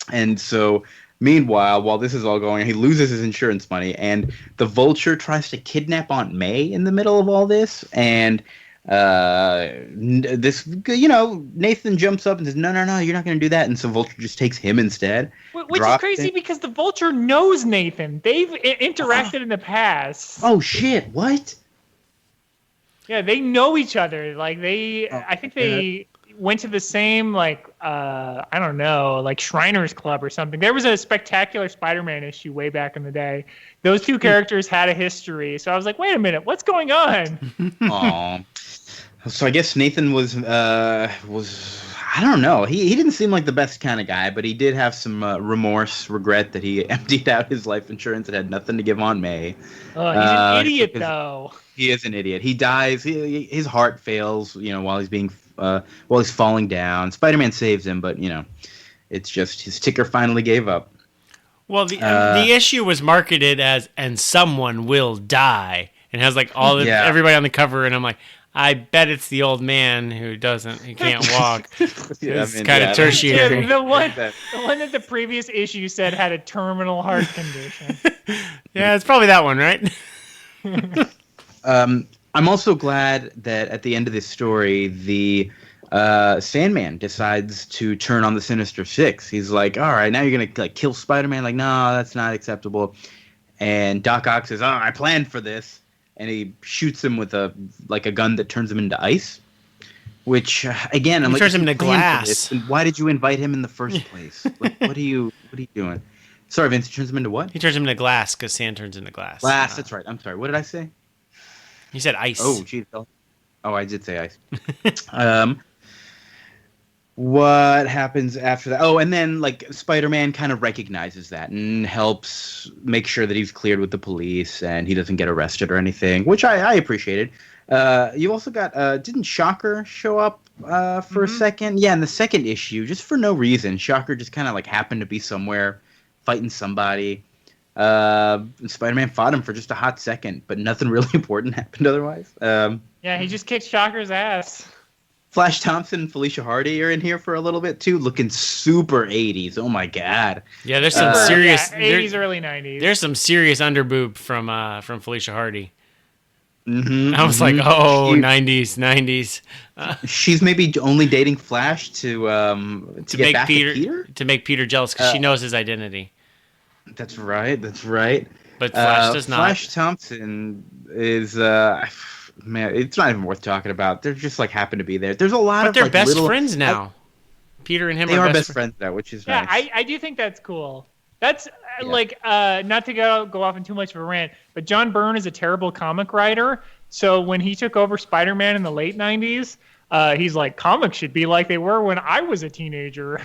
And so meanwhile, while this is all going on, he loses his insurance money, and the Vulture tries to kidnap Aunt May in the middle of all this, and Nathan jumps up and says, no, you're not going to do that. And so Vulture just takes him instead. Which is crazy because the Vulture knows Nathan. They've interacted in the past. Oh, shit. What? Yeah, they know each other. Like, I think they went to the same, like, I don't know, like Shriners Club or something. There was a Spectacular Spider-Man issue way back in the day. Those two characters had a history. So I was like, wait a minute, what's going on? Aww. So I guess Nathan was I don't know. He didn't seem like the best kind of guy, but he did have some regret that he emptied out his life insurance and had nothing to give Aunt May. Oh, he's an idiot, though. He is an idiot. He dies. His heart fails, while he's falling down. Spider-Man saves him, but it's just his ticker finally gave up. Well, the issue was marketed as "and someone will die," and has like everybody on the cover, and I'm like, I bet it's the old man who can't walk. It's kind of tertiary. Yeah, the one that the previous issue said had a terminal heart condition. Yeah, it's probably that one, right? I'm also glad that at the end of this story, the Sandman decides to turn on the Sinister Six. He's like, all right, now you're going to like kill Spider-Man. Like, no, that's not acceptable. And Doc Ock says, I planned for this. And he shoots him with a gun that turns him into ice. Which, again, I'm turns him into glass. Why did you invite him in the first place? Like, what are you doing? Sorry, Vince, he turns him into what? He turns him into glass because sand turns into glass. Glass, that's right. I'm sorry. What did I say? You said ice. Oh, geez. Oh, I did say ice. What happens after that? Oh, and then like Spider-Man kind of recognizes that and helps make sure that he's cleared with the police and he doesn't get arrested or anything, which I appreciated. You also got didn't Shocker show up for a second? Yeah, in the second issue, just for no reason. Shocker just kind of like happened to be somewhere fighting somebody. Spider-Man fought him for just a hot second, but nothing really important happened otherwise. Yeah, he just kicked Shocker's ass. Flash Thompson and Felicia Hardy are in here for a little bit too, looking super 80s. Oh my god. Yeah, there's some serious 80s, early 90s. There's some serious underboob from Felicia Hardy. Mm-hmm, I was like, 90s. She's maybe only dating Flash to get make back Peter, at Peter? To make Peter jealous because she knows his identity. That's right. But Flash does not. Flash Thompson is man, it's not even worth talking about. They're just like happen to be there. There's a lot of they're like, best friends now. Peter and him they are best friends now, which is nice. Yeah, I do think that's cool. That's not to go off in too much of a rant, but John Byrne is a terrible comic writer. So when he took over Spider-Man in the late 90s, he's like, comics should be like they were when I was a teenager.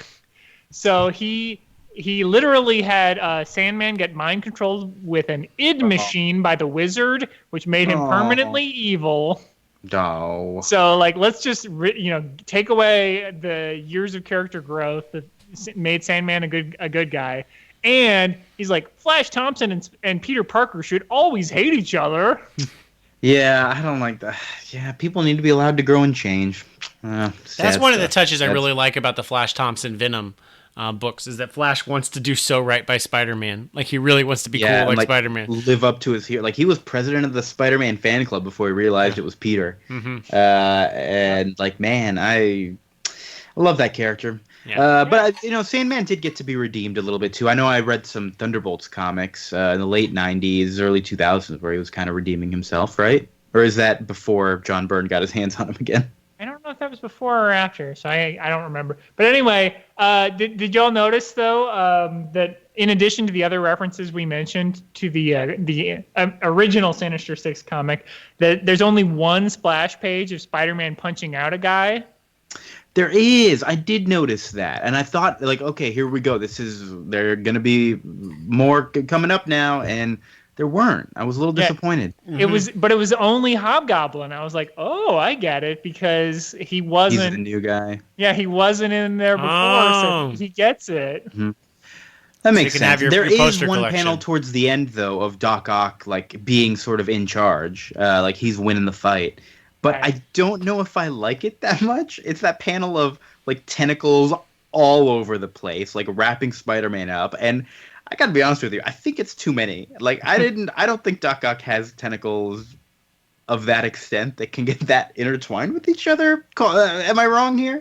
So he literally had Sandman get mind controlled with an id machine by the Wizard, which made him permanently evil. No. So let's just take away the years of character growth that made Sandman a good guy. And he's like, Flash Thompson and Peter Parker should always hate each other. Yeah, I don't like that. Yeah, people need to be allowed to grow and change. That's one of the touches I really like about the Flash Thompson Venom books, is that Flash wants to do so right by Spider-Man. Like, he really wants to be cool like Spider-Man. Live up to his hero. Like, he was president of the Spider-Man fan club before he realized it was Peter. Mm-hmm. And, man, I love that character. Yeah. But Sandman did get to be redeemed a little bit too. I know I read some Thunderbolts comics in the late '90s, early 2000s, where he was kind of redeeming himself, right? Or is that before John Byrne got his hands on him again? I don't know if that was before or after, so I don't remember. But anyway, did y'all notice though that in addition to the other references we mentioned to the original Sinister Six comic, that there's only one splash page of Spider-Man punching out a guy? There is. I did notice that. And I thought, okay, here we go. There are going to be more coming up now. And there weren't. I was a little disappointed. Mm-hmm. It was only Hobgoblin. I was like, oh, I get it. Because he wasn't. He's the new guy. Yeah, he wasn't in there before. So he gets it. Mm-hmm. That makes sense. There is one collection. Panel towards the end, though, of Doc Ock, being sort of in charge. He's winning the fight. But I don't know if I like it that much. It's that panel of tentacles all over the place, wrapping Spider-Man up. And I gotta be honest with you, I think it's too many. I don't think Doc Ock has tentacles of that extent that can get that intertwined with each other. Am I wrong here?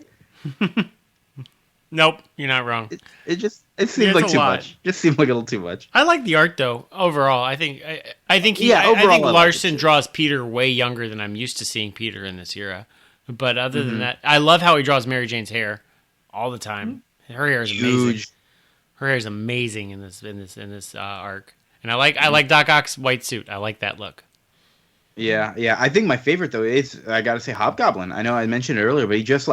Nope, you're not wrong. It seems like too much. Just seemed like a little too much. I like the art though. Overall, I think Larson draws Peter way younger than I'm used to seeing Peter in this era. But other than that, I love how he draws Mary Jane's hair all the time. Her hair is amazing. Her hair is amazing in this arc. And I like Doc Ock's white suit. I like that look. Yeah. I think my favorite though is, I gotta say, Hobgoblin. I know I mentioned it earlier, but he just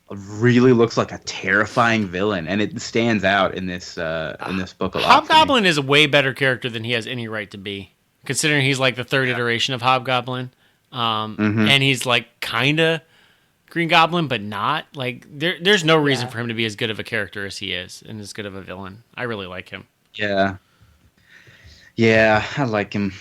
really looks like a terrifying villain, and it stands out in this book a lot. Hobgoblin is a way better character than he has any right to be, considering he's the third iteration of Hobgoblin, and he's kind of Green Goblin, but not. There's no reason for him to be as good of a character as he is, and as good of a villain. I really like him. Yeah, I like him.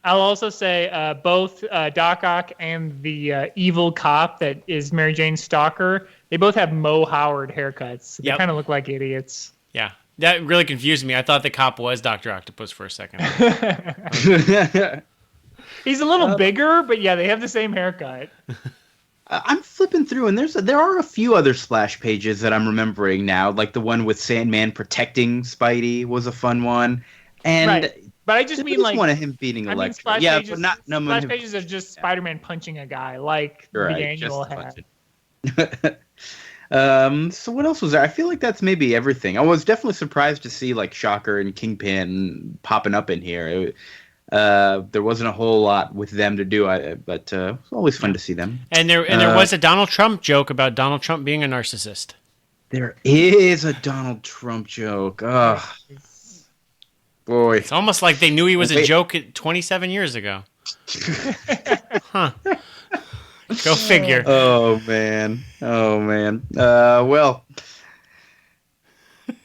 I'll also say both Doc Ock and the evil cop that is Mary Jane's stalker, they both have Mo Howard haircuts. They kind of look like idiots. Yeah, that really confused me. I thought the cop was Dr. Octopus for a second. He's a little bigger, but yeah, they have the same haircut. I'm flipping through, and there are a few other splash pages that I'm remembering now, like the one with Sandman protecting Spidey was a fun one. And right. But I just mean one of him beating Electro. Yeah, pages, but not splash pages are just Spider-Man punching a guy, the annual had. So what else was there? I feel like that's maybe everything. I was definitely surprised to see Shocker and Kingpin popping up in here. There wasn't a whole lot with them to do, but it was always fun to see them. And there was a Donald Trump joke about Donald Trump being a narcissist. There is a Donald Trump joke. Ugh. Boy. It's almost like they knew he was a joke 27 years ago. Huh. Go figure. Oh, man. Well,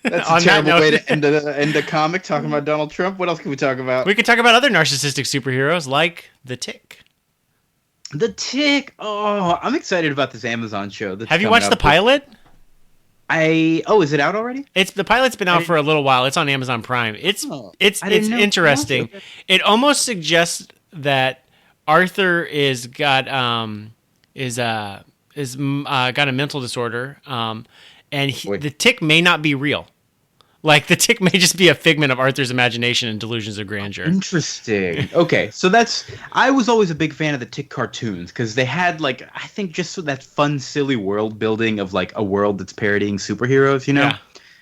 that's a terrible way to end a comic, talking about Donald Trump. What else can we talk about? We could talk about other narcissistic superheroes, like The Tick. The Tick. Oh, I'm excited about this Amazon show. Have you watched the pilot? Is it out already? The pilot's been out for a little while. It's on Amazon Prime. It's interesting. It almost suggests that Arthur got a mental disorder, and the Tick may not be real. The Tick may just be a figment of Arthur's imagination and delusions of grandeur. Interesting. Okay, so I was always a big fan of the Tick cartoons because they had I think just that fun, silly world building of a world that's parodying superheroes.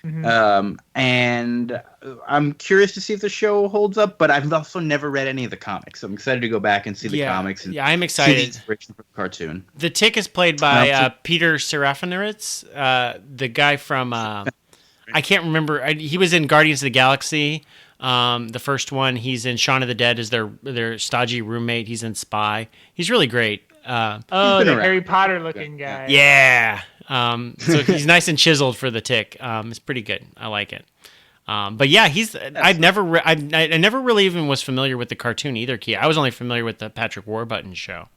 And I'm curious to see if the show holds up, but I've also never read any of the comics, so I'm excited to go back and see the comics. And I'm see excited. the inspiration for the cartoon. The Tick is played by Peter Serafinowicz, the guy from I can't remember. He was in Guardians of the Galaxy, the first one. He's in Shaun of the Dead as their stodgy roommate. He's in Spy. He's really great. The Harry Potter looking guy. Yeah. So he's nice and chiseled for the Tick. It's pretty good. I like it. But yeah, I never really even was familiar with the cartoon either, Kia. I was only familiar with the Patrick Warburton show,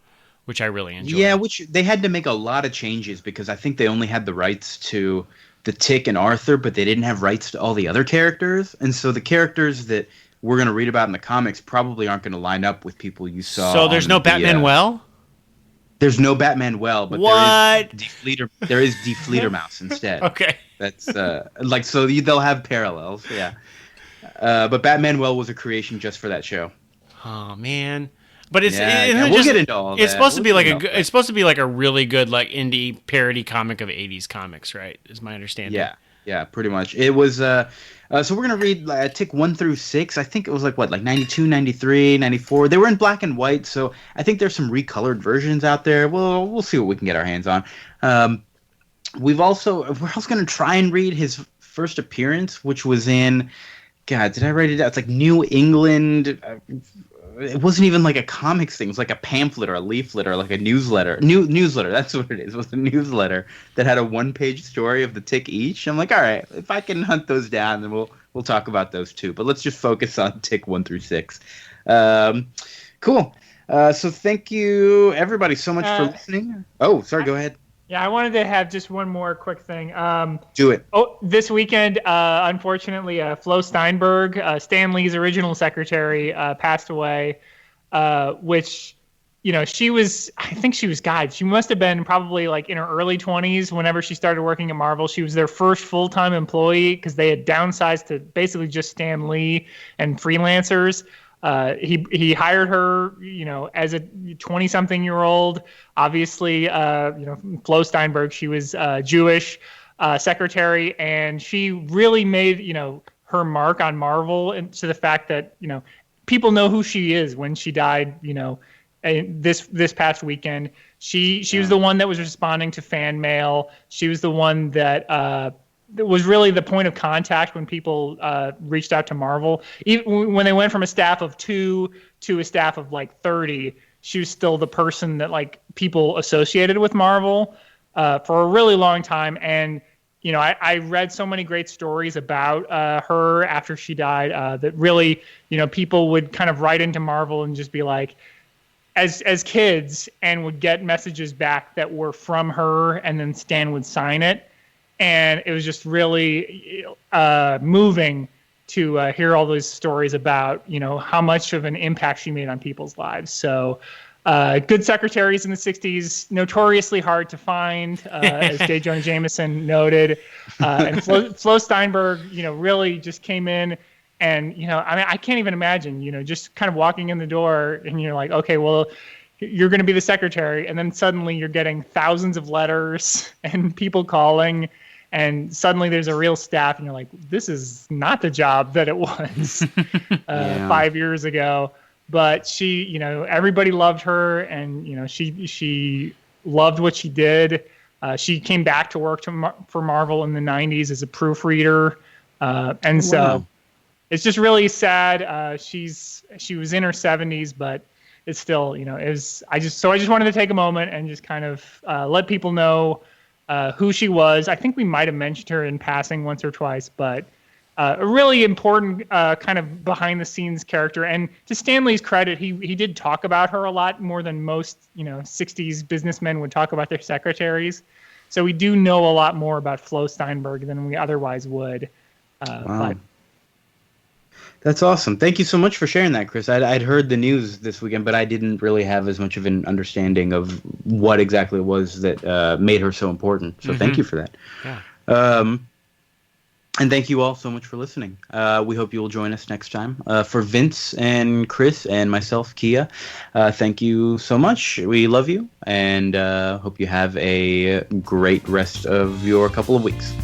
which I really enjoyed. Yeah, which they had to make a lot of changes because I think they only had the rights to the Tick and Arthur, but they didn't have rights to all the other characters. And so the characters that we're going to read about in the comics probably aren't going to line up with people you saw. So there's no Batman Well? There's no Batman Well, but what? there is Defleeter Mouse instead. Okay. That's so they'll have parallels, yeah. But Batman Well was a creation just for that show. Oh man. But it's we'll get into all that. It's supposed to be like it's supposed to be like a really good like indie parody comic of 80s comics, right? Is my understanding. Yeah, pretty much. It was so we're going to read Tick 1 through 6. I think it was like 92, 93, 94. They were in black and white, so I think there's some recolored versions out there. We'll see what we can get our hands on. We're also going to try and read his first appearance, which was in God, did I write it down? It's like New England. It wasn't even like a comics thing. It was like a pamphlet or a leaflet or like a newsletter. Newsletter, that's what it is. It was a newsletter that had a one-page story of the Tick each. I'm like, all right, if I can hunt those down, then we'll talk about those too. But let's just focus on Tick 1 through 6. Cool. So thank you, everybody, so much for listening. Oh, sorry, go ahead. Yeah, I wanted to have just one more quick thing. Do it. Oh, this weekend, unfortunately, Flo Steinberg, Stan Lee's original secretary, passed away, which, I think she was, she must have been probably like in her early 20s whenever she started working at Marvel. She was their first full-time employee because they had downsized to basically just Stan Lee and freelancers. He hired her, as a 20-something-year-old. Obviously, Flo Steinberg, she was Jewish secretary, and she really made, her mark on Marvel, and to the fact that, people know who she is when she died, this past weekend. She was the one that was responding to fan mail. She was the one that was really the point of contact when people reached out to Marvel. Even when they went from a staff of 2 to a staff of 30, she was still the person that people associated with Marvel for a really long time. And I read so many great stories about her after she died that really people would kind of write into Marvel and just be like, as kids, and would get messages back that were from her, and then Stan would sign it. And it was just really moving to hear all those stories about, how much of an impact she made on people's lives. So good secretaries in the 60s, notoriously hard to find, as J. Jonah Jameson noted. And Flo Steinberg, really just came in. And, I can't even imagine, just kind of walking in the door and you're like, okay, well, you're going to be the secretary. And then suddenly you're getting thousands of letters and people calling. And suddenly there's a real staff, and you're like, this is not the job that it was 5 years ago. But she, everybody loved her, and, she loved what she did. She came back to work for Marvel in the 90s as a proofreader. So it's just really sad. She was in her 70s, but it's still, I just wanted to take a moment and just kind of let people know who she was. I think we might have mentioned her in passing once or twice, but a really important kind of behind the scenes character. And to Stan Lee's credit, he did talk about her a lot more than most 60s businessmen would talk about their secretaries. So we do know a lot more about Flo Steinberg than we otherwise would. Wow. That's awesome. Thank you so much for sharing that, Chris. I'd heard the news this weekend, but I didn't really have as much of an understanding of what exactly it was that made her so important. So thank you for that. Yeah. And thank you all so much for listening. We hope you will join us next time. For Vince and Chris and myself, Kia, thank you so much. We love you, and hope you have a great rest of your couple of weeks.